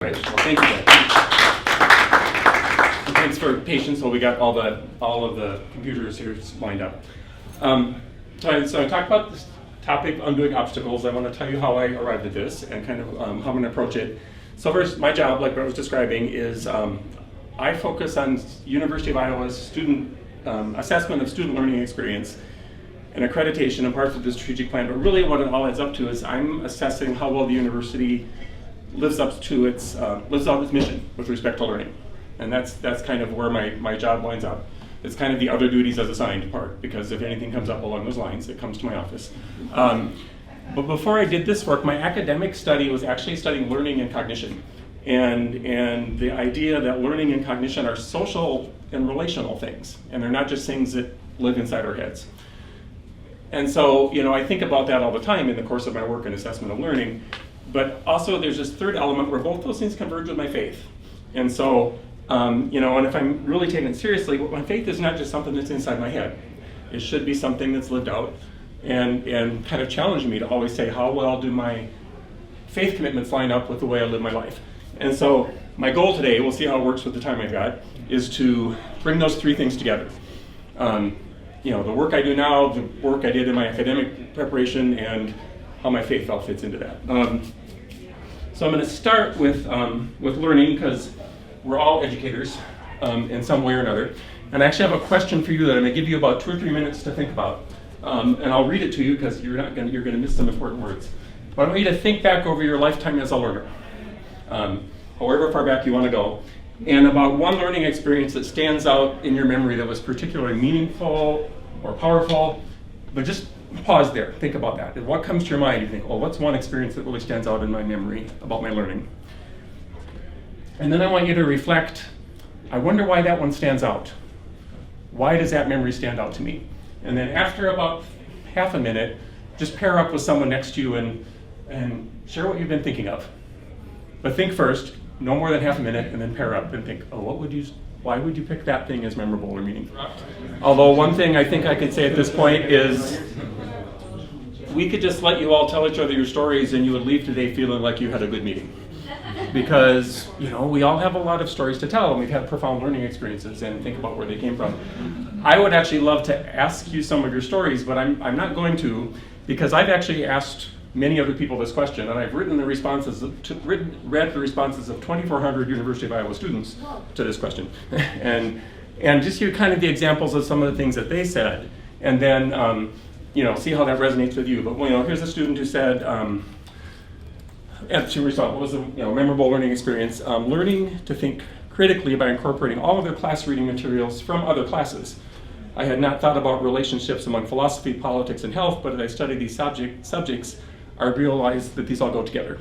Right. Well, thank you. And thanks for patience while we got all of the computers here lined up. So I talked about this topic, undoing obstacles. I want to tell you how I arrived at this and kind of how I'm going to approach it. So first, my job, like what I was describing, is I focus on University of Iowa's student assessment of student learning experience and accreditation and parts of the strategic plan. But really, what it all adds up to is I'm assessing how well the university lives up to its mission with respect to learning, and that's kind of where my job lines up. It's kind of the other duties as assigned part, because if anything comes up along those lines, it comes to my office. But before I did this work, my academic study was actually studying learning and cognition, and the idea that learning and cognition are social and relational things, and they're not just things that live inside our heads. And so, I think about that all the time in the course of my work in assessment of learning. But also there's this third element where both those things converge with my faith. And so, and if I'm really taking it seriously, my faith is not just something that's inside my head. It should be something that's lived out and kind of challenge me to always say, how well do my faith commitments line up with the way I live my life? And so my goal today, we'll see how it works with the time I've got, is to bring those three things together. The work I do now, the work I did in my academic preparation, and how my faith all fits into that. So I'm going to start with learning, because we're all educators in some way or another. And I actually have a question for you that I'm going to give you about 2 or 3 minutes to think about. And I'll read it to you because you're going to miss some important words. But I want you to think back over your lifetime as a learner, however far back you want to go, and about one learning experience that stands out in your memory that was particularly meaningful or powerful. But just pause there, think about that. And what comes to your mind? You think, what's one experience that really stands out in my memory about my learning? And then I want you to reflect, I wonder why that one stands out. Why does that memory stand out to me? And then after about half a minute, just pair up with someone next to you and share what you've been thinking of. But think first, no more than half a minute, and then pair up and think, why would you pick that thing as memorable or meaningful? Although one thing I think I could say at this point is, we could just let you all tell each other your stories and you would leave today feeling like you had a good meeting. Because, we all have a lot of stories to tell, and we've had profound learning experiences, and think about where they came from. I would actually love to ask you some of your stories, but I'm not going to, because I've actually asked many other people this question, and I've read the responses of 2,400 University of Iowa students to this question. and just hear kind of the examples of some of the things that they said, and then see how that resonates with you. But here's a student who said, what was a memorable learning experience? Learning to think critically by incorporating all of their class reading materials from other classes. I had not thought about relationships among philosophy, politics, and health, but as I studied these subjects, I realized that these all go together.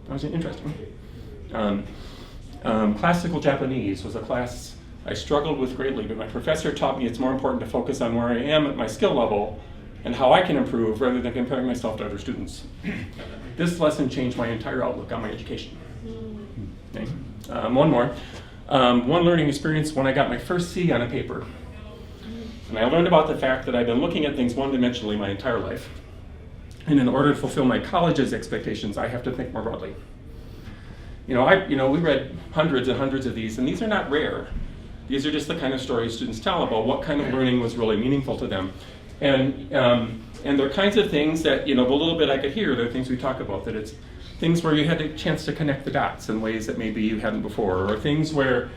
That was interesting. Classical Japanese was a class I struggled with greatly, but my professor taught me it's more important to focus on where I am at my skill level and how I can improve rather than comparing myself to other students. This lesson changed my entire outlook on my education. Okay. One more. One learning experience when I got my first C on a paper. And I learned about the fact that I've been looking at things one-dimensionally my entire life. And in order to fulfill my college's expectations, I have to think more broadly. We read hundreds and hundreds of these, and these are not rare. These are just the kind of stories students tell about what kind of learning was really meaningful to them. And they're kinds of things that, the little bit I could hear, they're things we talk about, that it's things where you had a chance to connect the dots in ways that maybe you hadn't before, or things where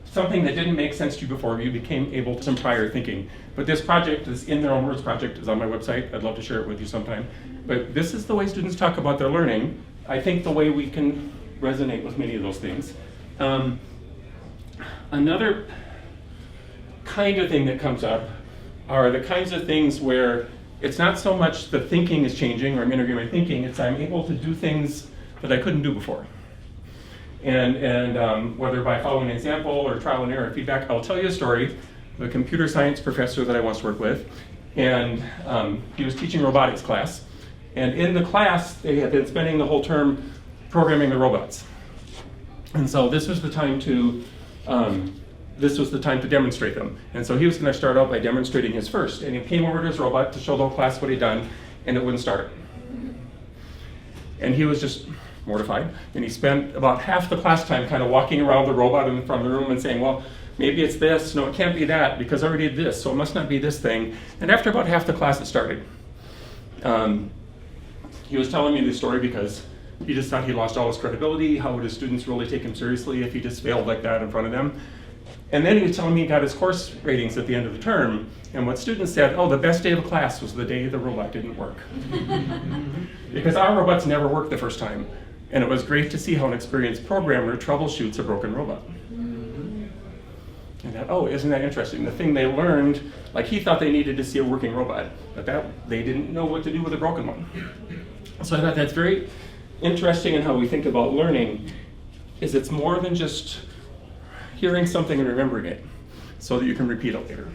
something that didn't make sense to you before, you became able to some prior thinking. But this project, this In Their Own Words project, is on my website. I'd love to share it with you sometime. But this is the way students talk about their learning. I think the way we can resonate with many of those things. Another kind of thing that comes up are the kinds of things where it's not so much the thinking is changing or I'm integrating my thinking, it's I'm able to do things that I couldn't do before. And whether by following an example or trial and error feedback, I'll tell you a story of a computer science professor that I once worked with, and he was teaching robotics class. And in the class, they had been spending the whole term programming the robots. And so this was the time to demonstrate them. And so he was going to start out by demonstrating his first. And he came over to his robot to show the whole class what he'd done, and it wouldn't start. And he was just mortified, and he spent about half the class time kind of walking around the robot in front of the room and saying, well, maybe it's this, no, it can't be that, because I already did this, so it must not be this thing. And after about half the class, it started. He was telling me this story because he just thought he lost all his credibility. How would his students really take him seriously if he just failed like that in front of them? And then he was telling me he got his course ratings at the end of the term, and what students said, oh, the best day of class was the day the robot didn't work. Because our robots never worked the first time, and it was great to see how an experienced programmer troubleshoots a broken robot. And that, oh, isn't that interesting? The thing they learned, like he thought they needed to see a working robot, but they didn't know what to do with a broken one. So I thought that's very interesting in how we think about learning, is it's more than just hearing something and remembering it so that you can repeat it later.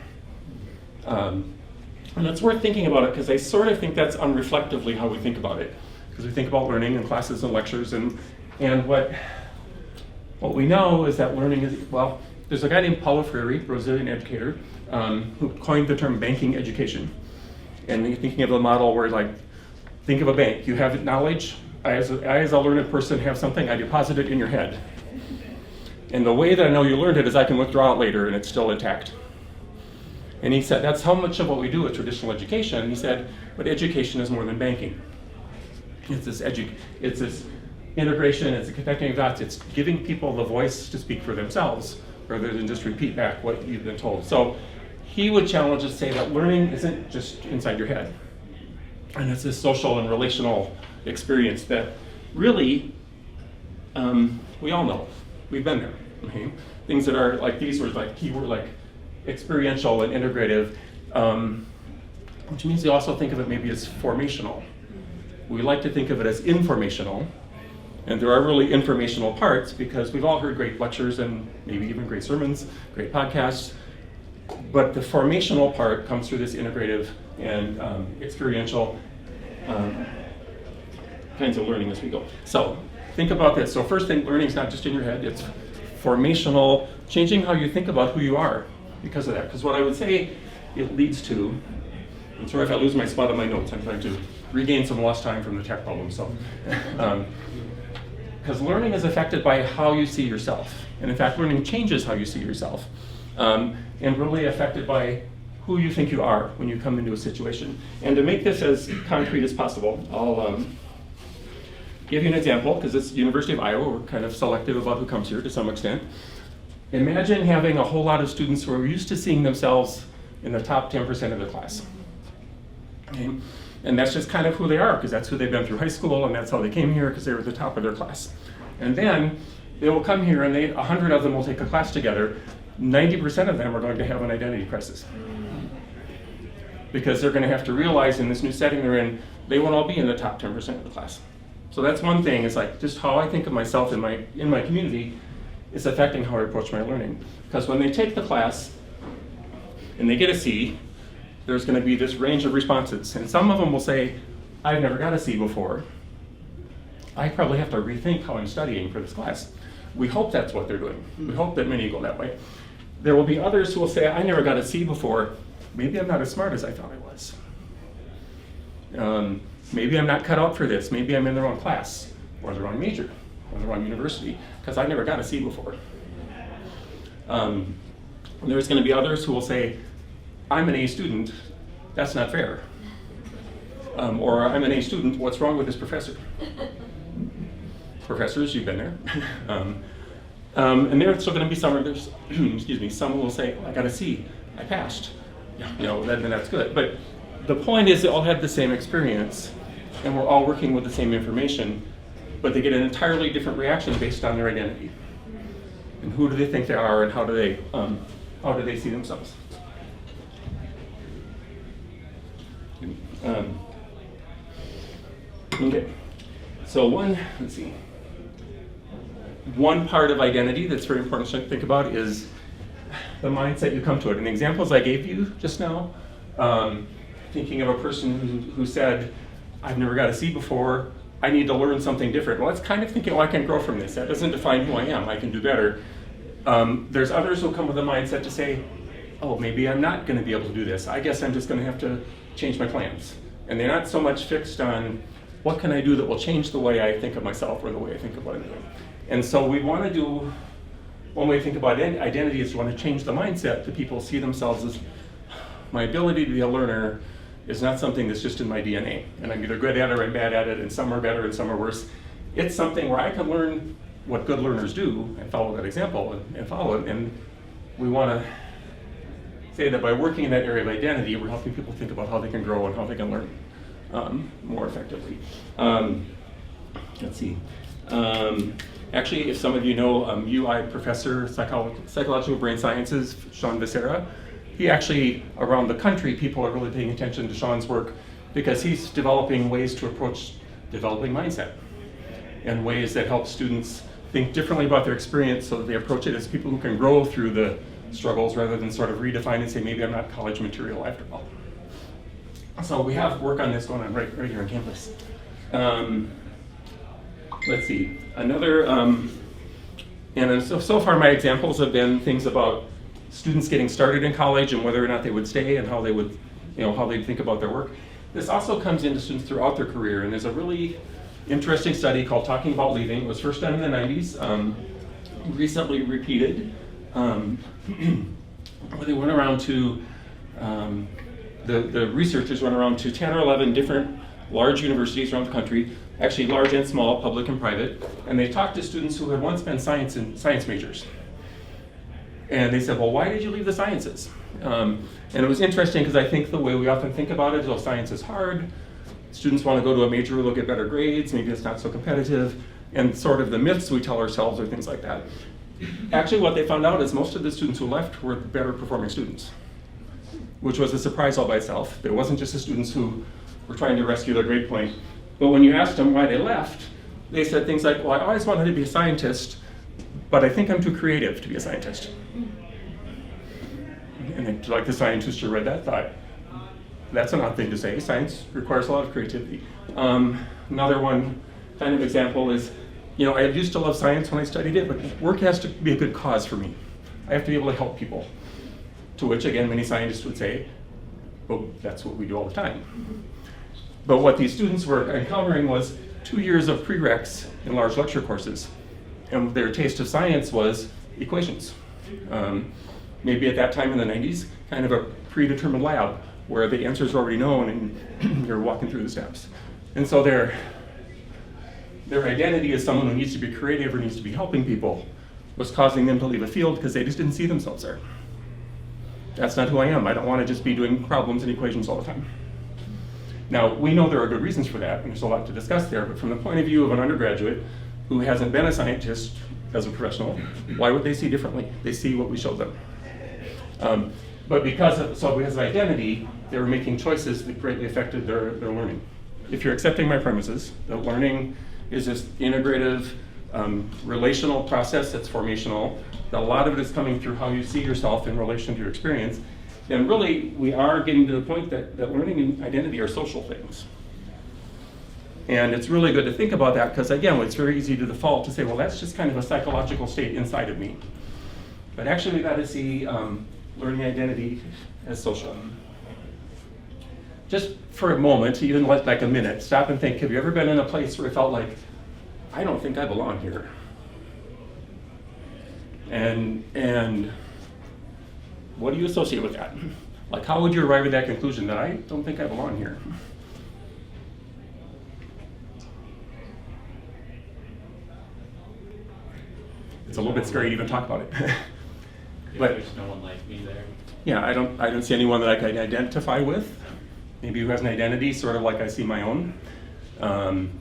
And it's worth thinking about it because I sort of think that's unreflectively how we think about it. Because we think about learning in classes and lectures, and what we know is that learning is, well, there's a guy named Paulo Freire, Brazilian educator, who coined the term banking education. And you're thinking of a model where, like, think of a bank. You have knowledge. I, as a learned person, have something. I deposit it in your head. And the way that I know you learned it is I can withdraw it later and it's still intact. And he said, that's how much of what we do with traditional education. He said, but education is more than banking. It's this integration, it's connecting dots, it's giving people the voice to speak for themselves rather than just repeat back what you've been told. So he would challenge us to say that learning isn't just inside your head. And it's this social and relational experience that really, we all know. We've been there. Okay? Things that are like these words, like keyword, like experiential and integrative, which means you also think of it maybe as formational. We like to think of it as informational, and there are really informational parts because we've all heard great lectures and maybe even great sermons, great podcasts, but the formational part comes through this integrative and experiential kinds of learning as we go. So think about this. So first thing, learning is not just in your head, it's formational, changing how you think about who you are because of that. Because what I would say it leads to, I'm sorry if I lose my spot on my notes, I'm trying to regain some lost time from the tech problem. So, because learning is affected by how you see yourself. And in fact, learning changes how you see yourself. And really affected by who you think you are when you come into a situation. And to make this as concrete as possible, I'll give you an example, because it's University of Iowa, we're kind of selective about who comes here to some extent. Imagine having a whole lot of students who are used to seeing themselves in the top 10% of the class. Okay? And that's just kind of who they are, because that's who they've been through high school, and that's how they came here, because they were at the top of their class. And then they will come here, and 100 of them will take a class together. 90% of them are going to have an identity crisis. Because they're going to have to realize in this new setting they're in, they won't all be in the top 10% of the class. So that's one thing, is like just how I think of myself in my community is affecting how I approach my learning. Because when they take the class and they get a C, there's going to be this range of responses. And some of them will say, I've never got a C before. I probably have to rethink how I'm studying for this class. We hope that's what they're doing. We hope that many go that way. There will be others who will say, I never got a C before. Maybe I'm not as smart as I thought I was. Maybe I'm not cut out for this. Maybe I'm in the wrong class, or the wrong major, or the wrong university, because I never got a C before. There's going to be others who will say, I'm an A student, that's not fair. Or I'm an A student, what's wrong with this professor? Professors, you've been there. And there's still going to be some others, excuse me, some will say, I got a C, I passed. Then that's good. But the point is they all have the same experience, and we're all working with the same information, but they get an entirely different reaction based on their identity. And who do they think they are, and how do they see themselves? Okay. So one part of identity that's very important to think about is the mindset you come to it. And the examples I gave you just now, thinking of a person who said, I've never got a C before, I need to learn something different. Well, it's kind of thinking, I can grow from this. That doesn't define who I am. I can do better. There's others who come with a mindset to say, maybe I'm not going to be able to do this. I guess I'm just going to have to change my plans. And they're not so much fixed on what can I do that will change the way I think of myself or the way I think of what I'm doing? And so we want to do, one way to think about identity is to want to change the mindset that people see themselves as, my ability to be a learner is not something that's just in my DNA, and I'm either good at it or I'm bad at it, and some are better and some are worse. It's something where I can learn what good learners do and follow that example and follow it. And we want to say that by working in that area of identity, we're helping people think about how they can grow and how they can learn more effectively. Let's see. Actually, if some of you know UI professor, psychological brain sciences, Sean Becerra, he actually, around the country, people are really paying attention to Sean's work because he's developing ways to approach developing mindset and ways that help students think differently about their experience so that they approach it as people who can grow through the struggles rather than sort of redefine and say, maybe I'm not college material after all. So we have work on this going on right here on campus. Let's see, another, and so far my examples have been things about students getting started in college and whether or not they would stay and how they would, how they'd think about their work. This also comes into students throughout their career, and there's a really interesting study called Talking About Leaving. It was first done in the 90s, recently repeated, where they went around to, the researchers went around to 10 or 11 different large universities around the country, actually large and small, public and private, and they talked to students who had once been science majors. And they said, well, why did you leave the sciences? And it was interesting because I think the way we often think about it is, oh, science is hard. Students want to go to a major where they'll get better grades, maybe it's not so competitive, and sort of the myths we tell ourselves are things like that. Actually, what they found out is most of the students who left were better performing students, which was a surprise all by itself. It wasn't just the students who were trying to rescue their grade point. But when you asked them why they left, they said things like, well, I always wanted to be a scientist, but I think I'm too creative to be a scientist. And like the scientist who read that thought, that's an odd thing to say. Science requires a lot of creativity. Another one kind of example is, I used to love science when I studied it, but work has to be a good cause for me. I have to be able to help people. To which, again, many scientists would say, well, that's what we do all the time. But what these students were encountering was 2 years of prereqs in large lecture courses. And their taste of science was equations. Maybe at that time in the 90s, kind of a predetermined lab where the answers are already known and you're walking through the steps. And so their identity as someone who needs to be creative or needs to be helping people was causing them to leave a field because they just didn't see themselves there. That's not who I am. I don't want to just be doing problems and equations all the time. Now, we know there are good reasons for that, and there's a lot to discuss there, but from the point of view of an undergraduate who hasn't been a scientist as a professional, why would they see differently? They see what we showed them. But because of identity, they were making choices that greatly affected their learning. If you're accepting my premises, that learning is this integrative, relational process that's formational, that a lot of it is coming through how you see yourself in relation to your experience, then really we are getting to the point that learning and identity are social things. And it's really good to think about that because, again, it's very easy to default to say, well, that's just kind of a psychological state inside of me. But actually, we've got to see learning identity as social. Just for a moment, even like a minute, stop and think, have you ever been in a place where it felt like, I don't think I belong here? And what do you associate with that? Like, how would you arrive at that conclusion that I don't think I belong here? It's a little bit scary to even talk about it. But there's no one like me there. Yeah, I don't see anyone that I can identify with. Maybe who has an identity sort of like I see my own. I'm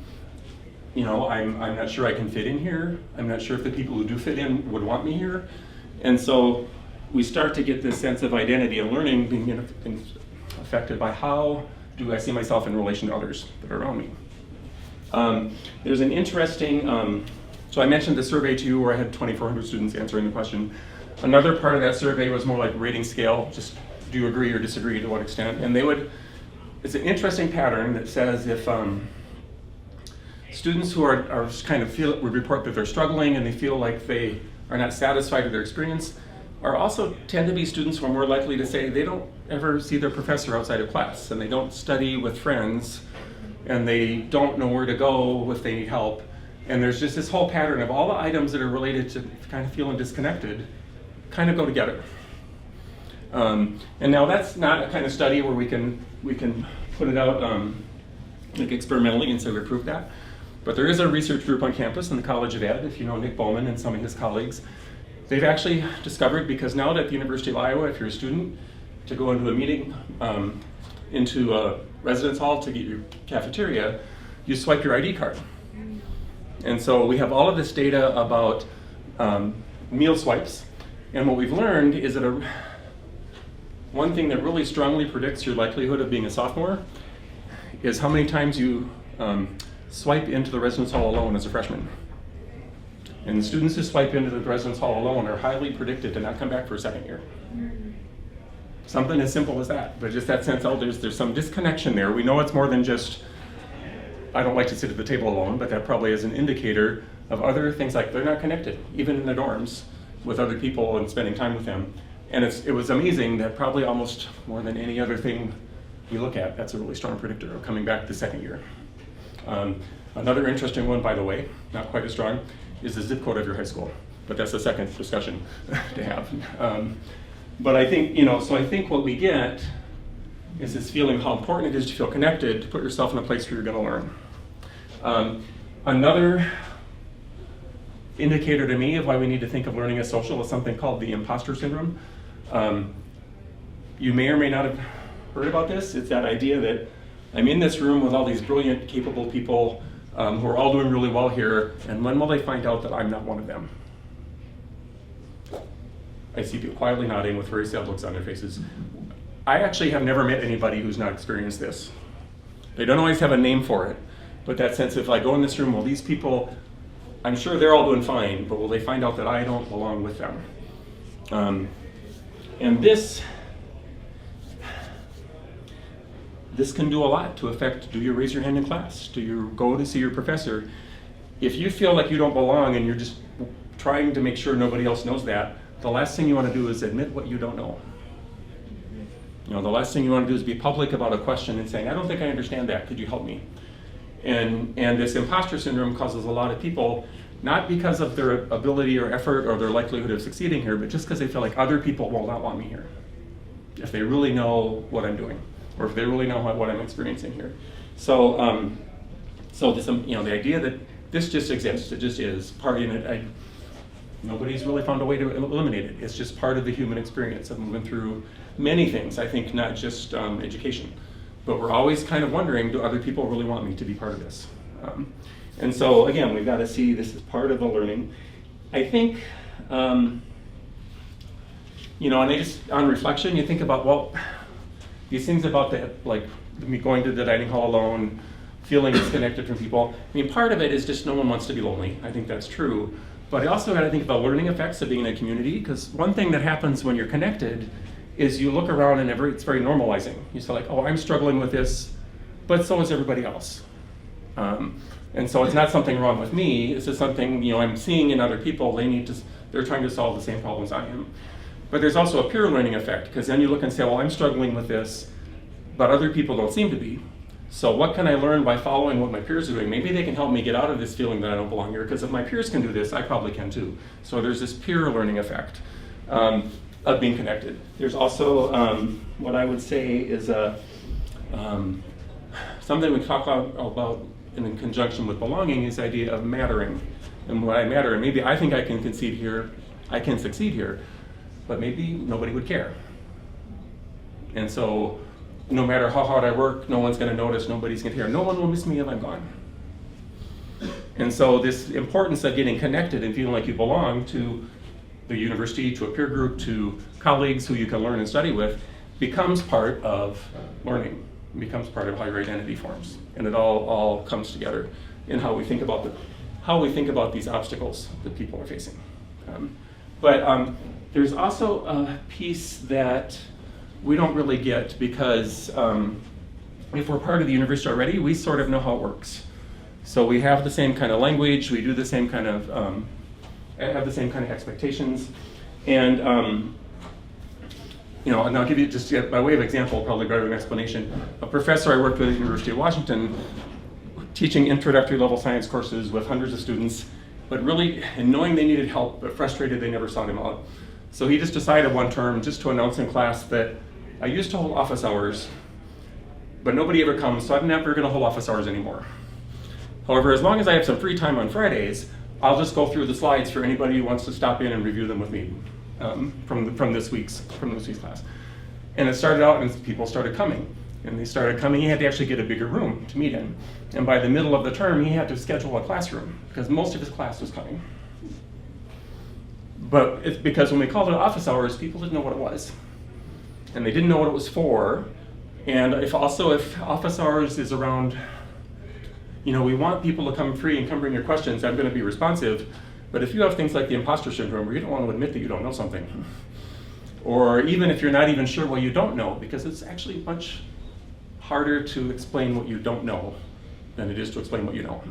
not sure I can fit in here. I'm not sure if the people who do fit in would want me here. And so we start to get this sense of identity and learning being affected by how do I see myself in relation to others that are around me. There's an interesting, so I mentioned the survey to you where I had 2,400 students answering the question. Another part of that survey was more like rating scale, just do you agree or disagree, to what extent? And it's an interesting pattern that says if students who are kind of would report that they're struggling and they feel like they are not satisfied with their experience, are also tend to be students who are more likely to say they don't ever see their professor outside of class and they don't study with friends and they don't know where to go if they need help. And there's just this whole pattern of all the items that are related to kind of feeling disconnected kind of go together. And now that's not a kind of study where we can put it out like experimentally and say we prove that. But there is a research group on campus in the College of Ed, if you know Nick Bowman and some of his colleagues. They've actually discovered, because now at the University of Iowa, if you're a student, to go into a meeting, into a residence hall to get your cafeteria, you swipe your ID card. And so we have all of this data about meal swipes. And what we've learned is that one thing that really strongly predicts your likelihood of being a sophomore is how many times you swipe into the residence hall alone as a freshman. And the students who swipe into the residence hall alone are highly predicted to not come back for a second year. Something as simple as that, but just that sense, oh, there's some disconnection there. We know it's more than just, I don't like to sit at the table alone, but that probably is an indicator of other things, like they're not connected, even in the dorms, with other people and spending time with them. And it was amazing that probably almost more than any other thing we look at, that's a really strong predictor of coming back the second year. Another interesting one, by the way, not quite as strong, is the zip code of your high school. But that's a second discussion to have. But I think, so I think what we get is this feeling of how important it is to feel connected, to put yourself in a place where you're going to learn. Another indicator to me of why we need to think of learning as social is something called the imposter syndrome. You may or may not have heard about this. It's that idea that I'm in this room with all these brilliant, capable people who are all doing really well here, and when will they find out that I'm not one of them? I see people quietly nodding with very sad looks on their faces. I actually have never met anybody who's not experienced this. They don't always have a name for it, but that sense of, if I go in this room, well, these people, I'm sure they're all doing fine, but will they find out that I don't belong with them? And this can do a lot to affect, do you raise your hand in class? Do you go to see your professor? If you feel like you don't belong and you're just trying to make sure nobody else knows that, the last thing you want to do is admit what you don't know. The last thing you want to do is be public about a question and saying, I don't think I understand that, could you help me? And this imposter syndrome causes a lot of people, not because of their ability or effort or their likelihood of succeeding here, but just because they feel like other people will not want me here, if they really know what I'm doing, or if they really know what I'm experiencing here. So, this, the idea that this just exists, it just is part in it. Nobody's really found a way to eliminate it. It's just part of the human experience of moving through many things. I think not just education, but we're always kind of wondering, do other people really want me to be part of this? And so again, we've got to see this as part of the learning. I think, and on reflection, you think about, well, these things about me going to the dining hall alone, feeling disconnected from people. I mean, part of it is just no one wants to be lonely. I think that's true. But I also got to think about learning effects of being in a community, because one thing that happens when you're connected is you look around and it's very normalizing. You say like, oh, I'm struggling with this, but so is everybody else. And so it's not something wrong with me. It's just something I'm seeing in other people. They're trying to solve the same problems I am. But there's also a peer learning effect, because then you look and say, well, I'm struggling with this, but other people don't seem to be. So what can I learn by following what my peers are doing? Maybe they can help me get out of this feeling that I don't belong here, because if my peers can do this, I probably can too. So there's this peer learning effect of being connected. There's also what I would say is something we talk about in conjunction with belonging is the idea of mattering. And what I matter, and maybe I think I can succeed here, but maybe nobody would care. And so no matter how hard I work, no one's going to notice, nobody's going to care. No one will miss me if I'm gone. And so this importance of getting connected and feeling like you belong to the university, to a peer group, to colleagues who you can learn and study with, becomes part of learning. It becomes part of how your identity forms. And it all comes together in how we think about these obstacles that people are facing. But there's also a piece that we don't really get, because if we're part of the university already, we sort of know how it works. So we have the same kind of language, we do the same kind of, have the same kind of expectations. And and I'll give you just by way of example, probably better than explanation. A professor I worked with at the University of Washington teaching introductory level science courses with hundreds of students, but really, and knowing they needed help, but frustrated they never sought him out. So he just decided one term just to announce in class that I used to hold office hours, but nobody ever comes, so I'm never gonna hold office hours anymore. However, as long as I have some free time on Fridays, I'll just go through the slides for anybody who wants to stop in and review them with me from this week's class. And it started out and people started coming. And they started coming, he had to actually get a bigger room to meet in. And by the middle of the term, he had to schedule a classroom because most of his class was coming. But it's because when we called it office hours, people didn't know what it was. And they didn't know what it was for. And if office hours is around, we want people to come free and come bring your questions, I'm gonna be responsive. But if you have things like the imposter syndrome where you don't want to admit that you don't know something, or even if you're not even sure what you don't know, because it's actually much harder to explain what you don't know than it is to explain what you know.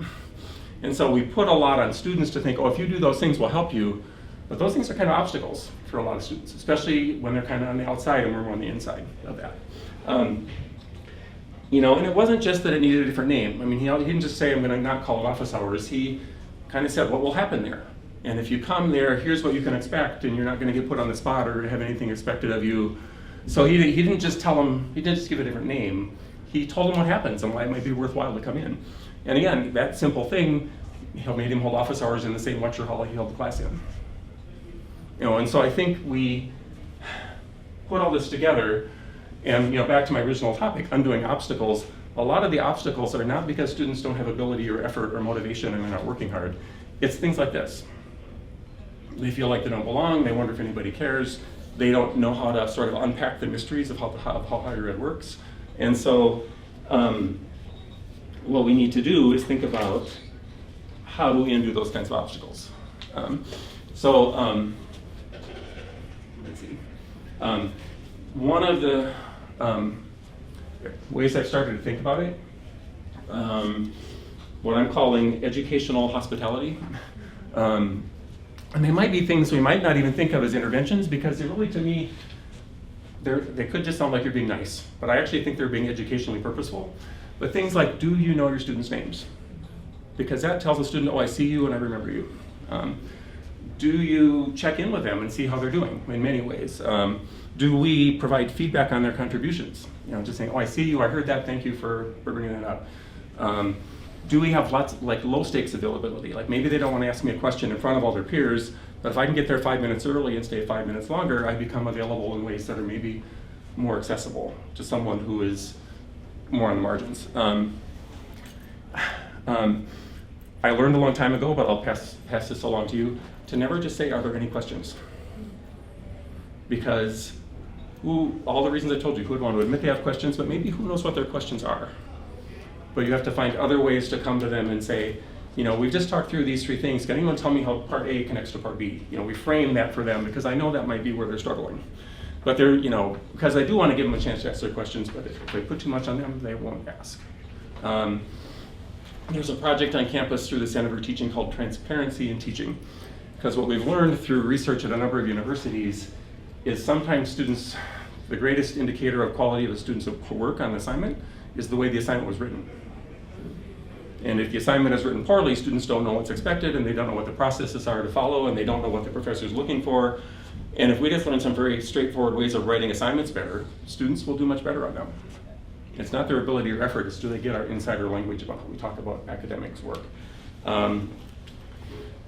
And so we put a lot on students to think, if you do those things, we'll help you. But those things are kind of obstacles for a lot of students, especially when they're kind of on the outside and we're on the inside of that. And it wasn't just that it needed a different name. I mean, he didn't just say, I'm going to not call it office hours. He kind of said, what will happen there? And if you come there, here's what you can expect, and you're not going to get put on the spot or have anything expected of you. So he didn't just tell them, he didn't just give a different name. He told them what happens and why it might be worthwhile to come in. And again, that simple thing, made him hold office hours in the same lecture hall he held the class in. And so I think we put all this together, and back to my original topic, undoing obstacles. A lot of the obstacles are not because students don't have ability or effort or motivation and they're not working hard. It's things like this. They feel like they don't belong, they wonder if anybody cares, they don't know how to sort of unpack the mysteries of how higher ed works. And so what we need to do is think about how do we undo those kinds of obstacles. Let's see. One of the ways I've started to think about it, what I'm calling educational hospitality. And they might be things we might not even think of as interventions because they really, to me, they could just sound like you're being nice, but I actually think they're being educationally purposeful. But things like, do you know your students' names? Because that tells a student, I see you and I remember you. Do you check in with them and see how they're doing in many ways? Do we provide feedback on their contributions? Just saying, I see you, I heard that, thank you for bringing that up. Do we have lots of low stakes availability? Like maybe they don't want to ask me a question in front of all their peers, but if I can get there 5 minutes early and stay 5 minutes longer, I become available in ways that are maybe more accessible to someone who is more on the margins. I learned a long time ago, but I'll pass this along to you, to never just say, are there any questions? Because all the reasons I told you, who would want to admit they have questions, but maybe who knows what their questions are. But you have to find other ways to come to them and say, we've just talked through these 3 things. Can anyone tell me how part A connects to part B? We frame that for them because I know that might be where they're struggling. But they're, because I do want to give them a chance to ask their questions, but if they put too much on them, they won't ask. There's a project on campus through the Center for Teaching called Transparency in Teaching. Because what we've learned through research at a number of universities is sometimes students, the greatest indicator of quality of a student's work on assignment is the way the assignment was written. And if the assignment is written poorly, students don't know what's expected and they don't know what the processes are to follow and they don't know what the professor is looking for. And if we just learn some very straightforward ways of writing assignments better, students will do much better on them. It's not their ability or effort, it's do they get our insider language about how we talk about academics work. And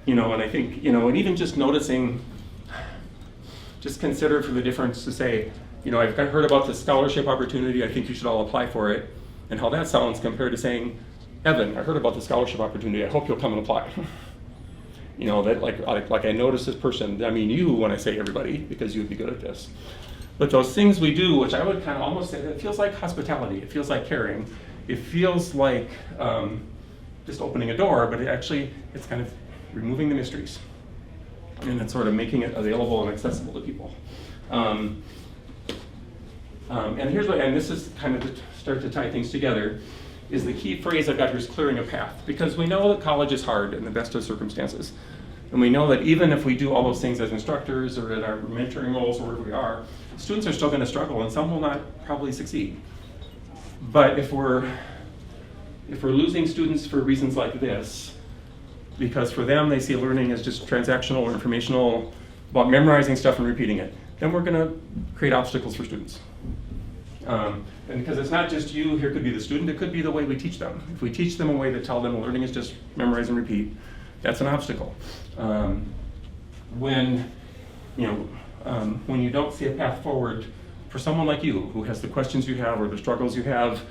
I think, and even just noticing, just consider for the difference to say, I've heard about this scholarship opportunity, I think you should all apply for it, and how that sounds compared to saying, Evan, I heard about the scholarship opportunity, I hope you'll come and apply. That like I noticed this person, I mean you when I say everybody, because you would be good at this. But those things we do, which I would kind of almost say, it feels like hospitality, it feels like caring, it feels like just opening a door, but it's kind of removing the mysteries. And it's sort of making it available and accessible to people. And here's what, and this is kind of to start to tie things together, is the key phrase I've got here is clearing a path. Because we know that college is hard in the best of circumstances. And we know that even if we do all those things as instructors or in our mentoring roles or wherever we are, students are still going to struggle and some will not probably succeed. But if we're if we're losing students for reasons like this, because for them they see learning as just transactional or informational, about memorizing stuff and repeating it, then we're going to create obstacles for students. And because it's not just you, here could be the student, it could be the way we teach them. If we teach them a way to tell them learning is just memorize and repeat, that's an obstacle. When you don't see a path forward for someone like you who has the questions you have or the struggles you have,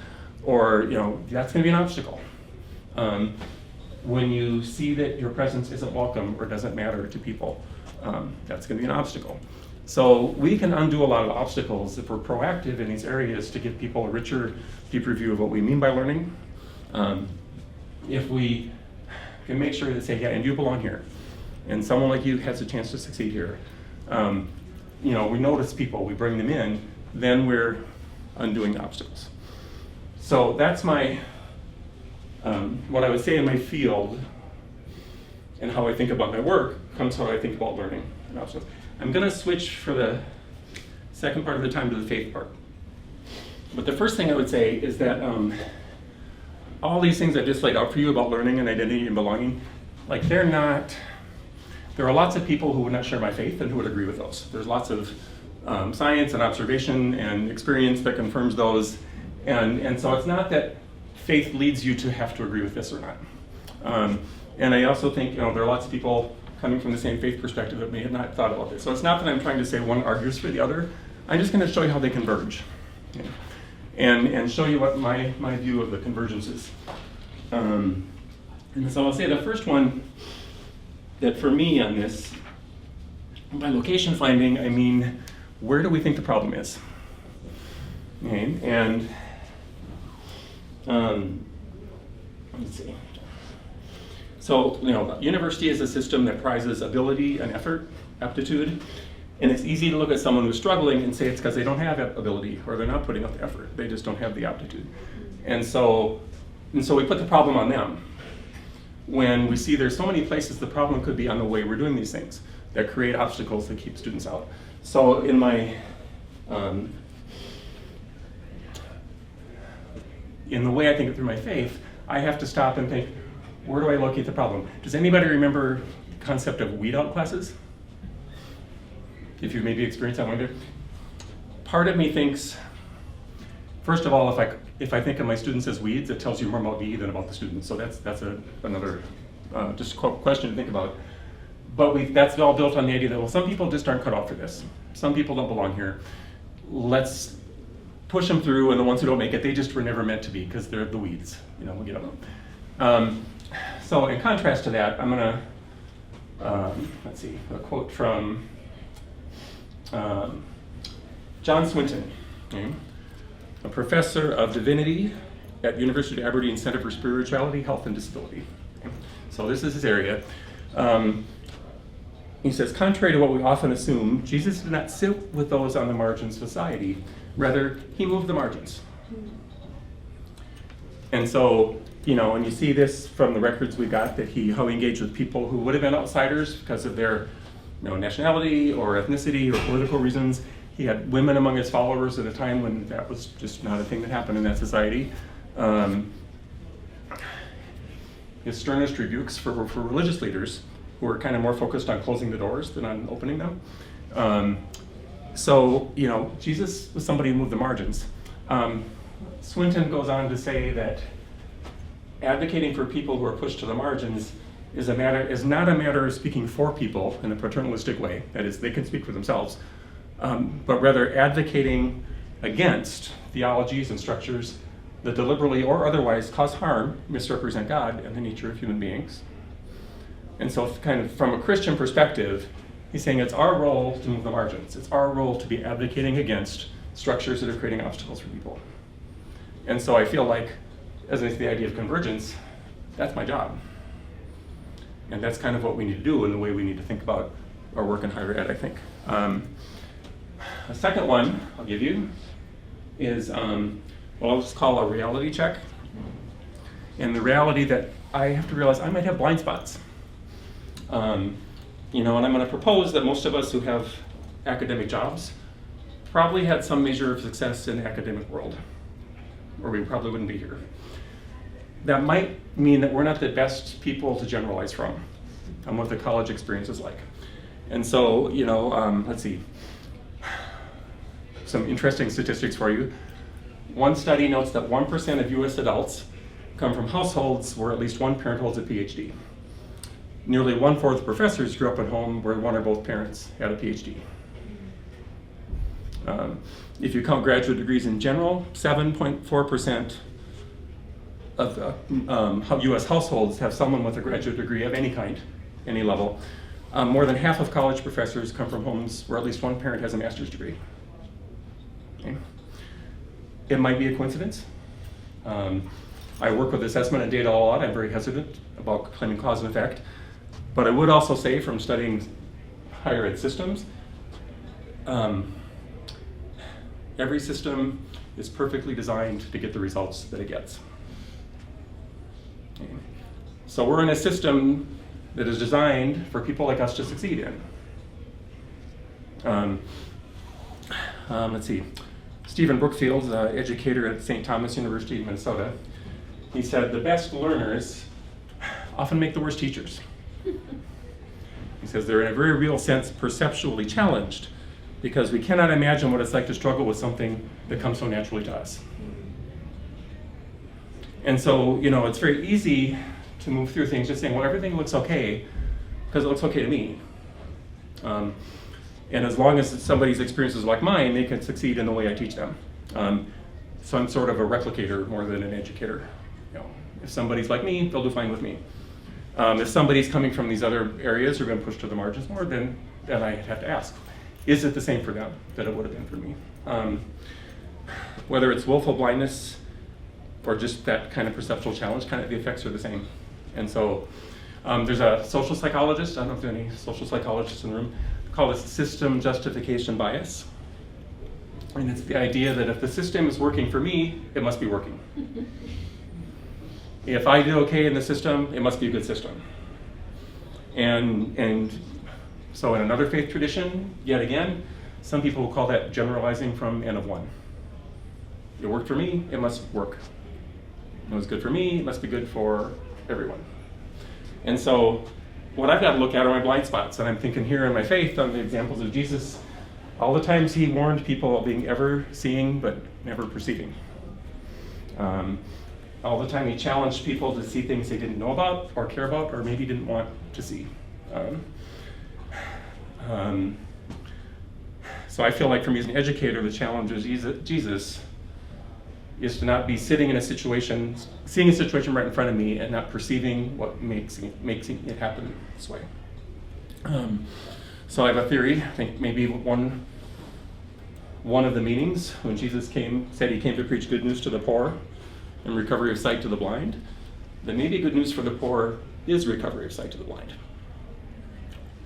or that's going to be an obstacle. When you see that your presence isn't welcome or doesn't matter to people, that's going to be an obstacle. So we can undo a lot of obstacles if we're proactive in these areas to give people a richer, deeper view of what we mean by learning. If we can make sure to say, yeah, and you belong here, and someone like you has a chance to succeed here. We notice people, we bring them in, then we're undoing the obstacles. So that's my, what I would say in my field and how I think about my work comes how I think about learning and obstacles. I'm going to switch for the second part of the time to the faith part. But the first thing I would say is that all these things I just laid out for you about learning and identity and belonging, there are lots of people who would not share my faith and who would agree with those. There's lots of science and observation and experience that confirms those. And so it's not that faith leads you to have to agree with this or not. And I also think there are lots of people coming from the same faith perspective that may have not thought about this. So it's not that I'm trying to say one argues for the other. I'm just going to show you how they converge. Okay? And show you what my view of the convergence is. And so I'll say the first one, that for me on this, by location finding, I mean, where do we think the problem is? Okay, and let's see. So, university is a system that prizes ability and effort, aptitude, and it's easy to look at someone who's struggling and say it's because they don't have ability or they're not putting up the effort. They just don't have the aptitude. And so we put the problem on them. When we see there's so many places the problem could be on the way we're doing these things that create obstacles that keep students out. So in my, in the way I think it through my faith, I have to stop and think, where do I locate the problem? Does anybody remember the concept of weed out classes? If you maybe experienced that one there. Part of me thinks, first of all, if I think of my students as weeds, it tells you more about me than about the students. So that's another just question to think about. But that's all built on the idea that, well, some people just aren't cut out for this. Some people don't belong here. Let's push them through, and the ones who don't make it, they just were never meant to be because they're the weeds. We'll get them. So in contrast to that, I'm going to, let's see, a quote from John Swinton, okay, a professor of divinity at University of Aberdeen Center for Spirituality, Health, and Disability. Okay. So this is his area. He says, contrary to what we often assume, Jesus did not sit with those on the margins of society. Rather, he moved the margins. And so, and you see this from the records we got, that how he engaged with people who would have been outsiders because of their nationality or ethnicity or political reasons. He had women among his followers at a time when that was just not a thing that happened in that society. His sternest rebukes for religious leaders who were kind of more focused on closing the doors than on opening them. So, Jesus was somebody who moved the margins. Swinton goes on to say that advocating for people who are pushed to the margins is not a matter of speaking for people in a paternalistic way, that is, they can speak for themselves, but rather advocating against theologies and structures that deliberately or otherwise cause harm, misrepresent God and the nature of human beings. And so kind of from a Christian perspective, he's saying it's our role to move the margins. It's our role to be advocating against structures that are creating obstacles for people. And so I feel like, as I say the idea of convergence, that's my job. And that's kind of what we need to do and the way we need to think about our work in higher ed, I think. A second one I'll give you is what I'll just call a reality check. And the reality that I have to realize I might have blind spots. And I'm going to propose that most of us who have academic jobs probably had some measure of success in the academic world, or we probably wouldn't be here. that might mean that we're not the best people to generalize from on what the college experience is like. And so, let's see, some interesting statistics for you. One study notes that 1% of US adults come from households where at least one parent holds a PhD. Nearly 1/4 of professors grew up at home where one or both parents had a PhD. If you count graduate degrees in general, 7.4% of US households have someone with a graduate degree of any kind, any level. More than half of college professors come from homes where at least one parent has a master's degree. Okay. It might be a coincidence. I work with assessment and data a lot. I'm very hesitant about claiming cause and effect. But I would also say from studying higher ed systems, every system is perfectly designed to get the results that it gets. Okay. So we're in a system that is designed for people like us to succeed in. Let's see. Stephen Brookfield, an educator at St. Thomas University in Minnesota, he said, the best learners often make the worst teachers. He says they're in a very real sense perceptually challenged because we cannot imagine what it's like to struggle with something that comes so naturally to us. And so, it's very easy to move through things just saying, well, everything looks okay because it looks okay to me. And as long as somebody's experience is like mine, they can succeed in the way I teach them. So I'm sort of a replicator more than an educator. If somebody's like me, they'll do fine with me. If somebody's coming from these other areas who are going to push to the margins more, then I have to ask, is it the same for them that it would have been for me? Whether it's willful blindness or just that kind of perceptual challenge, kind of the effects are the same. And so there's a social psychologist, I don't know if there are any social psychologists in the room, called it system justification bias. And it's the idea that if the system is working for me, it must be working. If I do okay in the system, it must be a good system. And so in another faith tradition, yet again, some people will call that generalizing from N of 1. It worked for me, it must work. It was good for me, it must be good for everyone. And so what I've got to look at are my blind spots. And I'm thinking here in my faith on the examples of Jesus, all the times he warned people of being ever seeing but never perceiving. All the time he challenged people to see things they didn't know about or care about or maybe didn't want to see. So I feel like for me as an educator, the challenge of Jesus is to not be sitting in a situation, seeing a situation right in front of me and not perceiving what makes it happen this way. So I have a theory. I think maybe one of the meanings when Jesus said he came to preach good news to the poor and recovery of sight to the blind, that maybe good news for the poor is recovery of sight to the blind.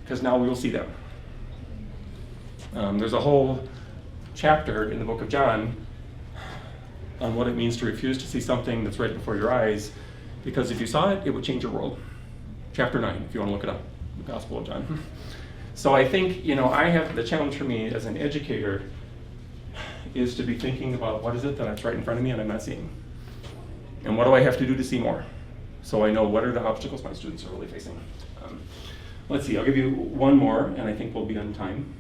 Because now we will see them. There's a whole chapter in the book of John on what it means to refuse to see something that's right before your eyes, because if you saw it, it would change your world. Chapter 9, if you want to look it up, the Gospel of John. So I think, I have the challenge for me as an educator is to be thinking about what is it that's right in front of me and I'm not seeing. And what do I have to do to see more? So I know what are the obstacles my students are really facing. Let's see, I'll give you one more, and I think we'll be on time.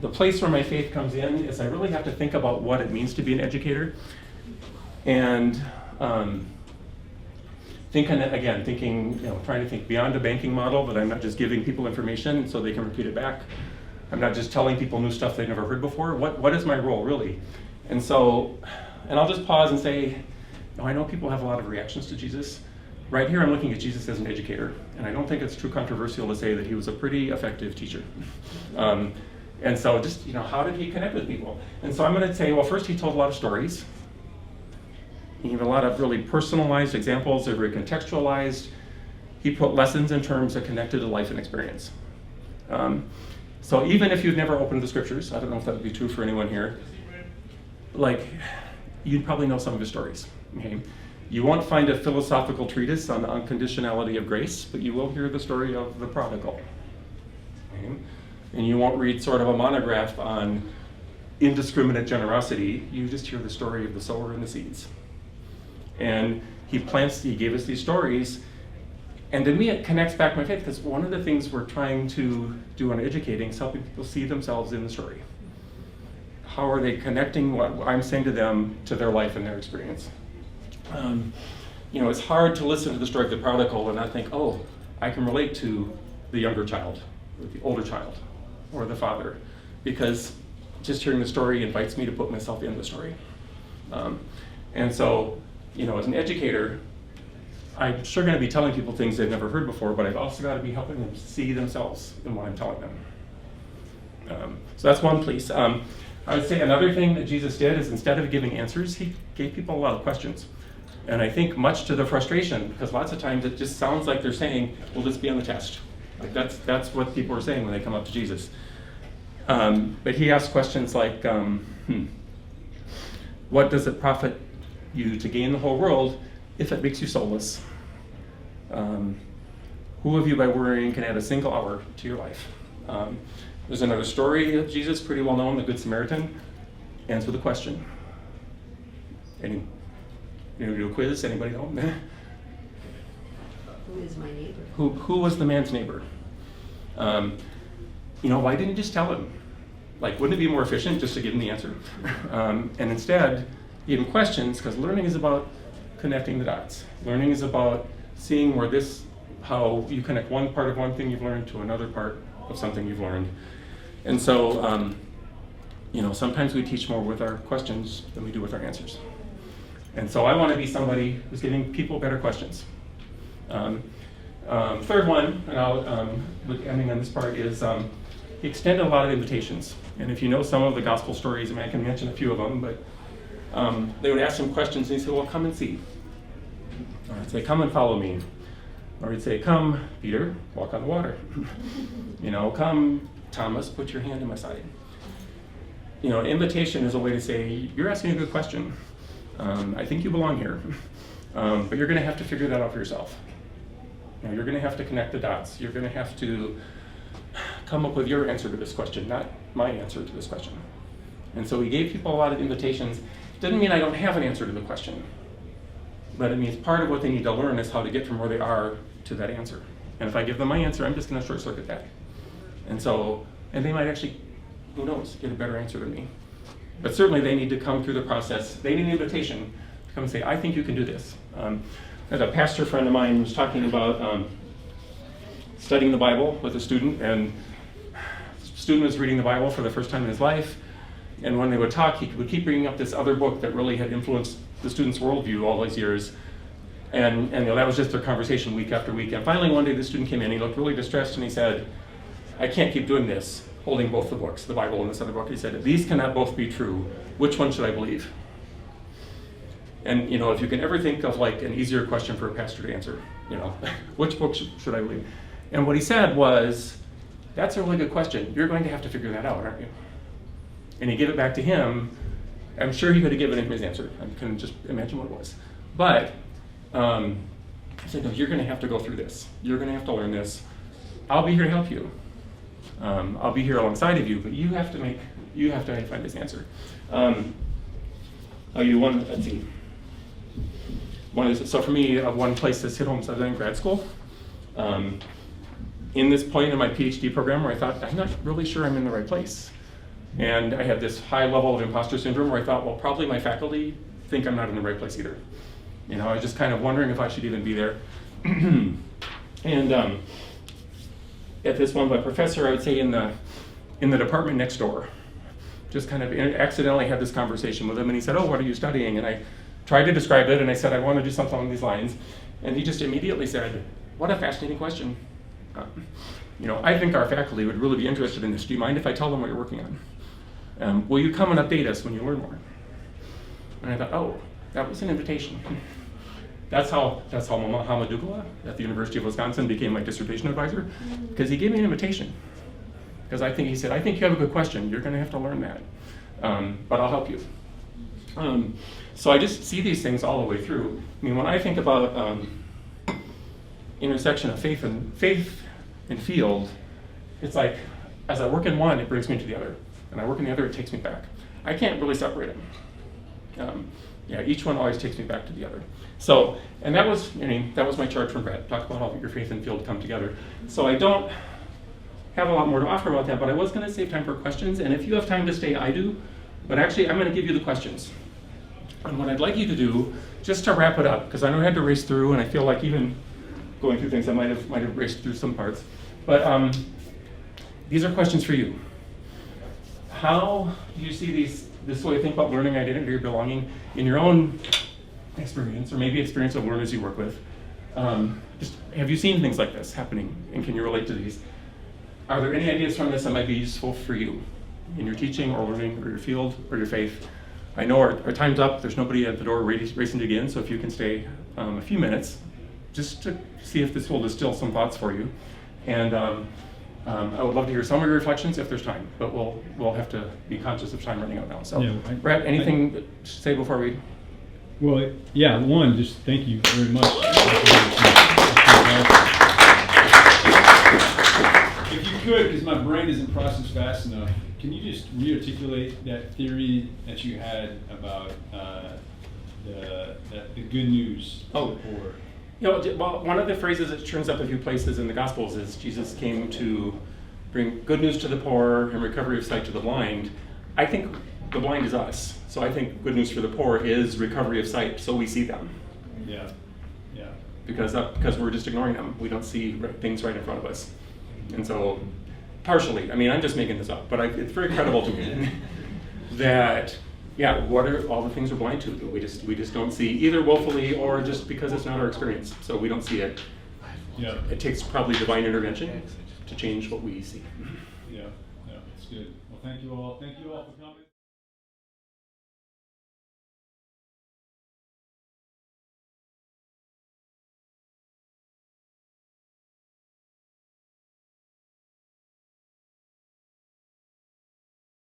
The place where my faith comes in is I really have to think about what it means to be an educator. And thinking, trying to think beyond a banking model, that I'm not just giving people information so they can repeat it back. I'm not just telling people new stuff they've never heard before. What is my role, really? And I'll just pause and say, I know people have a lot of reactions to Jesus. Right here, I'm looking at Jesus as an educator, and I don't think it's too controversial to say that he was a pretty effective teacher. And so just, how did he connect with people? And so I'm going to say, well, first he told a lot of stories. He gave a lot of really personalized examples. They're very contextualized. He put lessons in terms that connected to life and experience. So even if you've never opened the scriptures, I don't know if that would be true for anyone here, you'd probably know some of his stories. Okay? You won't find a philosophical treatise on the unconditionality of grace, but you will hear the story of the prodigal. Okay? And you won't read sort of a monograph on indiscriminate generosity, you just hear the story of the sower and the seeds. And he gave us these stories, and to me it connects back my faith, because one of the things we're trying to do on educating is helping people see themselves in the story. How are they connecting what I'm saying to them to their life and their experience? It's hard to listen to the story of the prodigal and not think, oh, I can relate to the younger child, or the older child, or the father, because just hearing the story invites me to put myself in the story. And so, as an educator, I'm sure going to be telling people things they've never heard before, but I've also got to be helping them see themselves in what I'm telling them. So that's one piece. I would say another thing that Jesus did is, instead of giving answers, he gave people a lot of questions. And I think much to the frustration, because lots of times it just sounds like they're saying, well, this be on the test. Like that's what people are saying when they come up to Jesus. But he asked questions like, what does it profit you to gain the whole world if it makes you soulless? Who of you by worrying can add a single hour to your life? There's another story of Jesus, pretty well known, the Good Samaritan. Answer the question. Do a quiz, anybody know? Who is my neighbor? Who was the man's neighbor? Why didn't you just tell him? Like, wouldn't it be more efficient just to give him the answer? And instead, he gave him questions, because learning is about connecting the dots. Learning is about seeing how you connect one part of one thing you've learned to another part of something you've learned. And so, sometimes we teach more with our questions than we do with our answers. And so I want to be somebody who's giving people better questions. Third one, and I'll ending on this part, is he extended a lot of invitations. And if you know some of the gospel stories, I can mention a few of them, but they would ask him questions, and he'd say, well, come and see. Or he'd say, come and follow me. Or he'd say, come, Peter, walk on the water. Come, Thomas, put your hand in my side. Invitation is a way to say, you're asking a good question. I think you belong here. But you're going to have to figure that out for yourself. You're going to have to connect the dots. You're going to have to come up with your answer to this question, not my answer to this question. And so he gave people a lot of invitations. Doesn't mean I don't have an answer to the question, but it means part of what they need to learn is how to get from where they are to that answer. And if I give them my answer, I'm just going to short circuit that. And they might actually, who knows, get a better answer than me. But certainly they need to come through the process. They need an invitation to come and say, I think you can do this. As a pastor friend of mine was talking about studying the Bible with a student, and the student was reading the Bible for the first time in his life, and when they would talk, he would keep bringing up this other book that really had influenced the student's worldview all these years. And that was just their conversation week after week. And finally one day the student came in, he looked really distressed, and he said, I can't keep doing this, holding both the books, the Bible and this other book. He said, these cannot both be true. Which one should I believe? And if you can ever think of like an easier question for a pastor to answer, which book should I believe? And what he said was, that's a really good question. You're going to have to figure that out, aren't you? And he gave it back to him. I'm sure he could have given him his answer. I couldn't just imagine what it was. But he said, no, you're going to have to go through this. You're going to have to learn this. I'll be here to help you. I'll be here alongside of you, but you have to find this answer. Let's see. So for me, one place that's hit home is I was in grad school. In this point in my PhD program where I thought, I'm not really sure I'm in the right place. And I had this high level of imposter syndrome where I thought, well, probably my faculty think I'm not in the right place either. I was just kind of wondering if I should even be there. And at this one, my professor, I would say in the department next door, just kind of accidentally had this conversation with him, and he said, oh, what are you studying? And I tried to describe it, and I said, I want to do something along these lines. And he just immediately said, what a fascinating question. I think our faculty would really be interested in this. Do you mind if I tell them what you're working on? Will you come and update us when you learn more? And I thought, oh, that was an invitation. That's how Mohammed Dugala at the University of Wisconsin became my dissertation advisor, because he gave me an invitation. Because he said, I think you have a good question. You're going to have to learn that, but I'll help you. So I just see these things all the way through. When I think about intersection of faith and field, it's like, as I work in one, it brings me to the other. and I work in the other, it takes me back. I can't really separate them. Yeah, each one always takes me back to the other. So, and that was, that was my charge from Brett. Talk about how your faith and field come together. So I don't have a lot more to offer about that, but I was going to save time for questions, and if you have time to stay, I do. But actually, I'm going to give you the questions. And what I'd like you to do, just to wrap it up, because I know I had to race through, and I feel like even going through things, I might have raced through some parts. But these are questions for you. How do you see this way to think about learning, identity, or belonging in your own experience, or maybe experience of learners you work with? Just have you seen things like this happening, and can you relate to these? Are there any ideas from this that might be useful for you in your teaching or learning or your field or your faith? I know our time's up. There's nobody at the door racing to get in, so if you can stay a few minutes just to see if this will distill some thoughts for you. And I would love to hear some of your reflections if there's time, but we'll have to be conscious of time running out now. So, yeah, Brett, anything to say before we? Well, yeah, one, just thank you very much. If you could, because my brain isn't processed fast enough, can you just re-articulate that theory that you had about the good news to the poor? Well, one of the phrases that turns up a few places in the Gospels is Jesus came to bring good news to the poor and recovery of sight to the blind. I think the blind is us. So I think good news for the poor is recovery of sight, so we see them. Yeah, yeah. Because we're just ignoring them. We don't see things right in front of us. And so, partially, I'm just making this up, but it's very credible to me that, what are all the things we're blind to that we just don't see, either willfully or just because it's not our experience. So we don't see it. Yeah. It takes probably divine intervention to change what we see. Yeah, that's good. Well, thank you all. Thank you all for coming.